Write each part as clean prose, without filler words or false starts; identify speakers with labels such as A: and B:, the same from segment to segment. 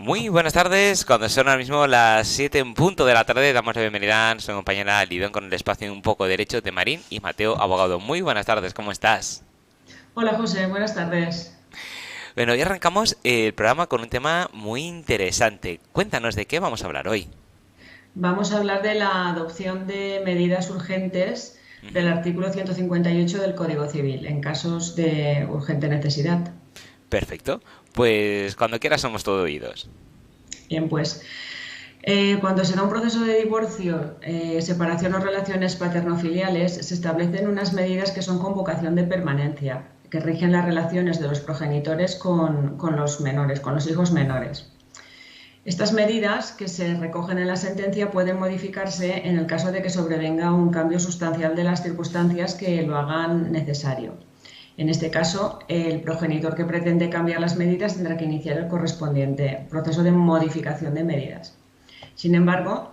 A: Muy buenas tardes, cuando son ahora mismo las 7 en punto de la tarde, damos la bienvenida a nuestra compañera Lidón con el espacio Un poco de Derecho de Marín y Mateo, abogado. Muy buenas tardes, ¿cómo estás?
B: Hola José, buenas tardes.
A: Bueno, hoy arrancamos el programa con un tema muy interesante. Cuéntanos de qué vamos a hablar hoy.
B: Vamos a hablar de la adopción de medidas urgentes del
A: Ujú.
B: artículo 158 del Código Civil en casos de urgente necesidad.
A: Perfecto, pues cuando quieras somos todo oídos.
B: Bien, pues cuando se da un proceso de divorcio, separación o relaciones paterno-filiales, se establecen unas medidas que son con vocación de permanencia, que rigen las relaciones de los progenitores con los menores, con los hijos menores. Estas medidas que se recogen en la sentencia pueden modificarse en el caso de que sobrevenga un cambio sustancial de las circunstancias que lo hagan necesario. En este caso, el progenitor que pretende cambiar las medidas tendrá que iniciar el correspondiente proceso de modificación de medidas. Sin embargo,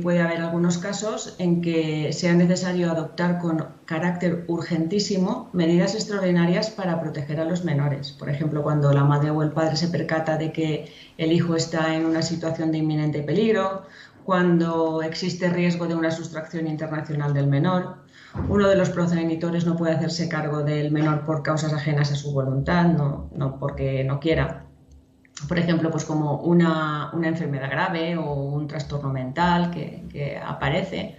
B: puede haber algunos casos en que sea necesario adoptar con carácter urgentísimo medidas extraordinarias para proteger a los menores. Por ejemplo, cuando la madre o el padre se percata de que el hijo está en una situación de inminente peligro, cuando existe riesgo de una sustracción internacional del menor, uno de los progenitores no puede hacerse cargo del menor por causas ajenas a su voluntad, no porque no quiera, por ejemplo, pues como una enfermedad grave o un trastorno mental que aparece,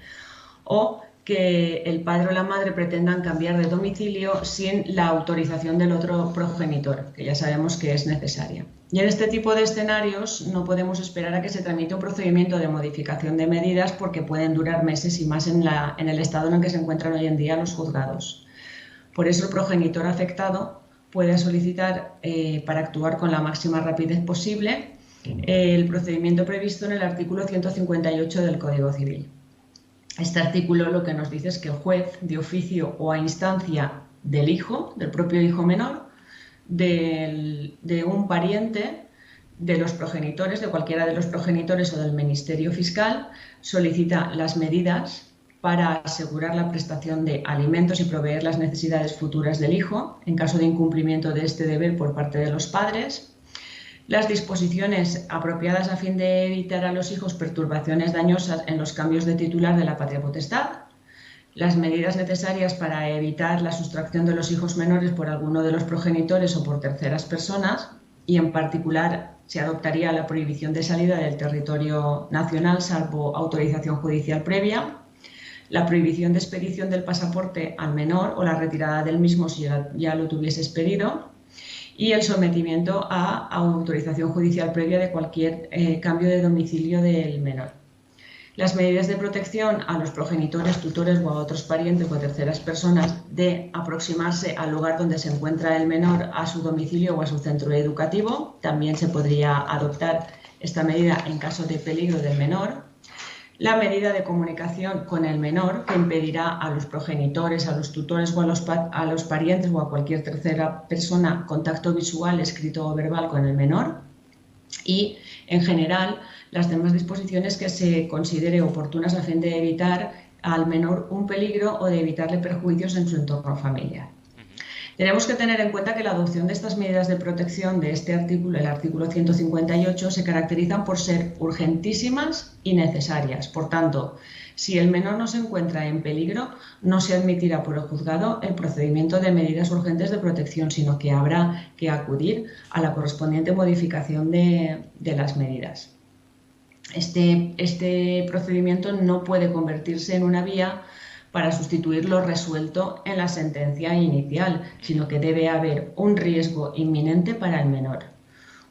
B: o que el padre o la madre pretendan cambiar de domicilio sin la autorización del otro progenitor, que ya sabemos que es necesaria. Y en este tipo de escenarios no podemos esperar a que se tramite un procedimiento de modificación de medidas porque pueden durar meses y más en el estado en el que se encuentran hoy en día los juzgados. Por eso el progenitor afectado puede solicitar, para actuar con la máxima rapidez posible, el procedimiento previsto en el artículo 158 del Código Civil. Este artículo lo que nos dice es que el juez, de oficio o a instancia del hijo, del propio hijo menor, de un pariente, de los progenitores, de cualquiera de los progenitores o del Ministerio Fiscal, solicita las medidas para asegurar la prestación de alimentos y proveer las necesidades futuras del hijo en caso de incumplimiento de este deber por parte de los padres, las disposiciones apropiadas a fin de evitar a los hijos perturbaciones dañosas en los cambios de titular de la patria potestad, las medidas necesarias para evitar la sustracción de los hijos menores por alguno de los progenitores o por terceras personas, y en particular se adoptaría la prohibición de salida del territorio nacional salvo autorización judicial previa, la prohibición de expedición del pasaporte al menor o la retirada del mismo si ya lo tuviese expedido, y el sometimiento a autorización judicial previa de cualquier cambio de domicilio del menor. Las medidas de protección a los progenitores, tutores o a otros parientes o a terceras personas de aproximarse al lugar donde se encuentra el menor, a su domicilio o a su centro educativo. También se podría adoptar esta medida en caso de peligro del menor. La medida de comunicación con el menor, que impedirá a los progenitores, a los tutores o a los parientes o a cualquier tercera persona contacto visual, escrito o verbal con el menor. Y, en general, las demás disposiciones que se considere oportunas a fin de evitar al menor un peligro o de evitarle perjuicios en su entorno familiar. Tenemos que tener en cuenta que la adopción de estas medidas de protección de este artículo, el artículo 158, se caracterizan por ser urgentísimas y necesarias. Por tanto, si el menor no se encuentra en peligro, no se admitirá por el juzgado el procedimiento de medidas urgentes de protección, sino que habrá que acudir a la correspondiente modificación de las medidas. Este procedimiento no puede convertirse en una vía para sustituir lo resuelto en la sentencia inicial, sino que debe haber un riesgo inminente para el menor.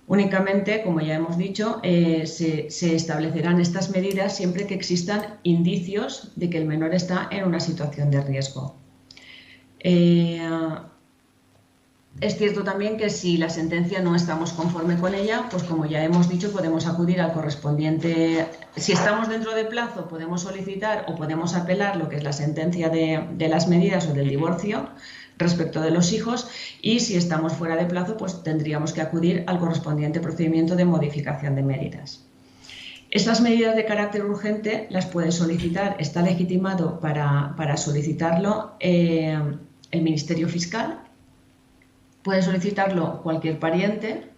B: Únicamente, como ya hemos dicho, se establecerán estas medidas siempre que existan indicios de que el menor está en una situación de riesgo. Es cierto también que si la sentencia no estamos conforme con ella, pues como ya hemos dicho, podemos acudir al correspondiente. Si estamos dentro de plazo, podemos solicitar o podemos apelar lo que es la sentencia de las medidas o del divorcio respecto de los hijos, y si estamos fuera de plazo, pues tendríamos que acudir al correspondiente procedimiento de modificación de medidas. Estas medidas de carácter urgente las puede solicitar, está legitimado para solicitarlo el Ministerio Fiscal. Puede solicitarlo cualquier pariente,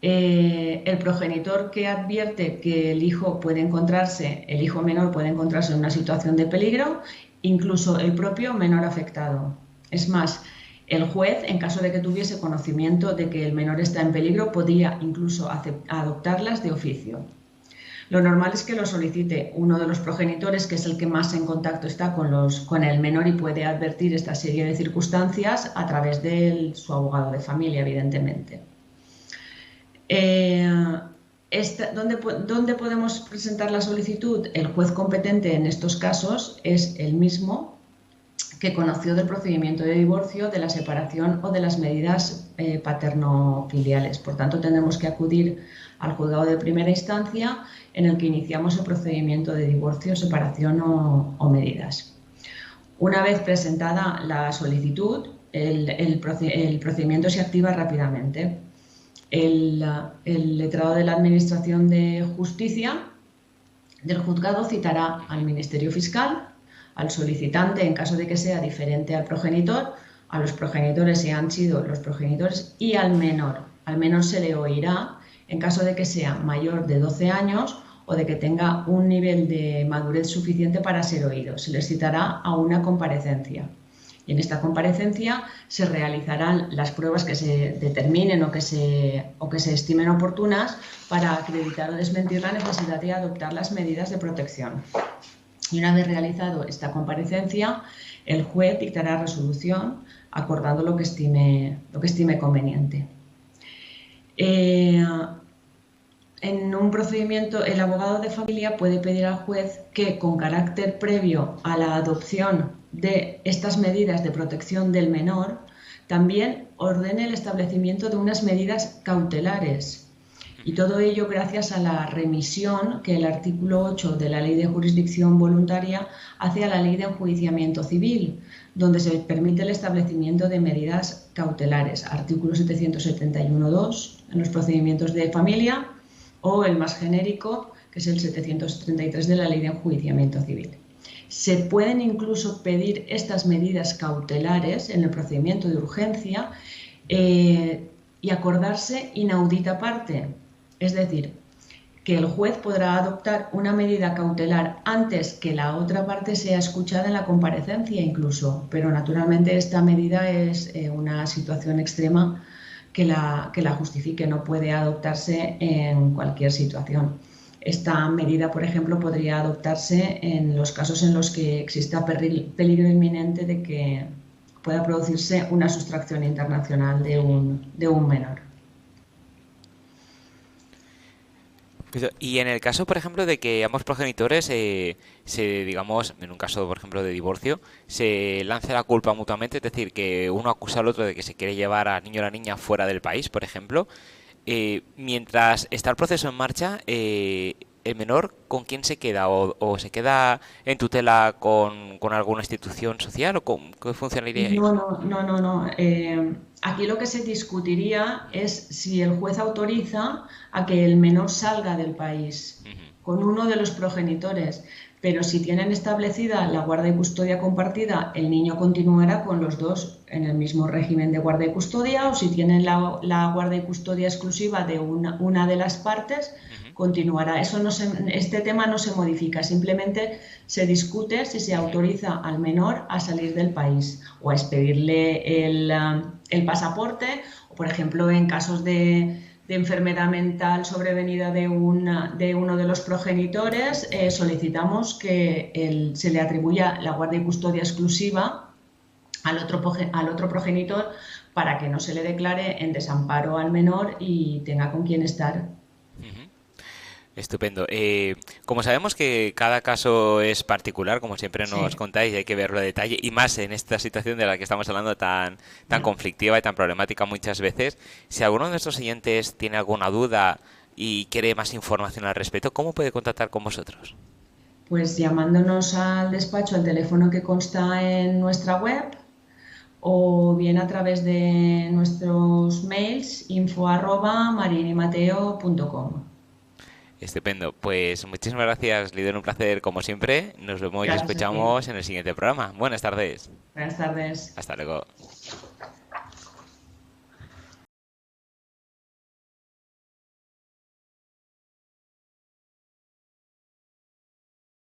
B: El progenitor que advierte que el hijo el hijo menor puede encontrarse en una situación de peligro, incluso el propio menor afectado. Es más, el juez, en caso de que tuviese conocimiento de que el menor está en peligro, podía incluso adoptarlas de oficio. Lo normal es que lo solicite uno de los progenitores, que es el que más en contacto está con el menor y puede advertir esta serie de circunstancias a través de su abogado de familia, evidentemente. ¿Dónde podemos presentar la solicitud? El juez competente en estos casos es el mismo que conoció del procedimiento de divorcio, de la separación o de las medidas paterno-filiales. Por tanto, tendremos que acudir al juzgado de primera instancia en el que iniciamos el procedimiento de divorcio, separación o medidas. Una vez presentada la solicitud, el procedimiento se activa rápidamente. El letrado de la Administración de Justicia del juzgado citará al Ministerio Fiscal, al solicitante en caso de que sea diferente al progenitor, a los progenitores si han sido los progenitores y al menor. Al menor se le oirá en caso de que sea mayor de 12 años o de que tenga un nivel de madurez suficiente para ser oído. Se les citará a una comparecencia. Y en esta comparecencia se realizarán las pruebas que se determinen o que se estimen oportunas para acreditar o desmentir la necesidad de adoptar las medidas de protección. Y una vez realizado esta comparecencia, el juez dictará resolución acordando lo que estime conveniente. En un procedimiento, el abogado de familia puede pedir al juez que, con carácter previo a la adopción de estas medidas de protección del menor, también ordene el establecimiento de unas medidas cautelares. Y todo ello gracias a la remisión que el artículo 8 de la Ley de Jurisdicción Voluntaria hace a la Ley de Enjuiciamiento Civil, donde se permite el establecimiento de medidas cautelares, artículo 771.2 en los procedimientos de familia, o el más genérico, que es el 733 de la Ley de Enjuiciamiento Civil. Se pueden incluso pedir estas medidas cautelares en el procedimiento de urgencia y acordarse inaudita parte. Es decir, que el juez podrá adoptar una medida cautelar antes que la otra parte sea escuchada en la comparecencia incluso, pero naturalmente esta medida es una situación extrema que la justifique, no puede adoptarse en cualquier situación. Esta medida, por ejemplo, podría adoptarse en los casos en los que exista peligro inminente de que pueda producirse una sustracción internacional de un menor.
A: Y en el caso, por ejemplo, de que ambos progenitores, digamos, en un caso, por ejemplo, de divorcio, se lance la culpa mutuamente, es decir, que uno acusa al otro de que se quiere llevar al niño o la niña fuera del país, por ejemplo, mientras está el proceso en marcha, el menor, ¿con quién se queda? ¿O se queda en tutela con alguna institución social? ¿O qué funcionaría ahí?
B: No. Aquí lo que se discutiría es si el juez autoriza a que el menor salga del país con uno de los progenitores, pero si tienen establecida la guarda y custodia compartida, el niño continuará con los dos en el mismo régimen de guarda y custodia, o si tienen la guarda y custodia exclusiva de una de las partes, continuará. Este tema no se modifica, simplemente se discute si se autoriza al menor a salir del país o a expedirle el pasaporte, o por ejemplo en casos de enfermedad mental sobrevenida de uno de los progenitores, solicitamos que se le atribuya la guardia y custodia exclusiva al otro progenitor para que no se le declare en desamparo al menor y tenga con quién estar.
A: Estupendo. Como sabemos que cada caso es particular, como siempre nos contáis, y hay que verlo a detalle, y más en esta situación de la que estamos hablando tan conflictiva y tan problemática muchas veces, si alguno de nuestros oyentes tiene alguna duda y quiere más información al respecto, ¿cómo puede contactar con vosotros?
B: Pues llamándonos al despacho al teléfono que consta en nuestra web, o bien a través de nuestros mails info@marinimateo.com.
A: Estupendo. Pues muchísimas gracias, Lidia, un placer como siempre. Nos vemos y
B: Gracias a ti.
A: escuchamos en el siguiente programa. Buenas tardes.
B: Buenas tardes.
A: Hasta luego.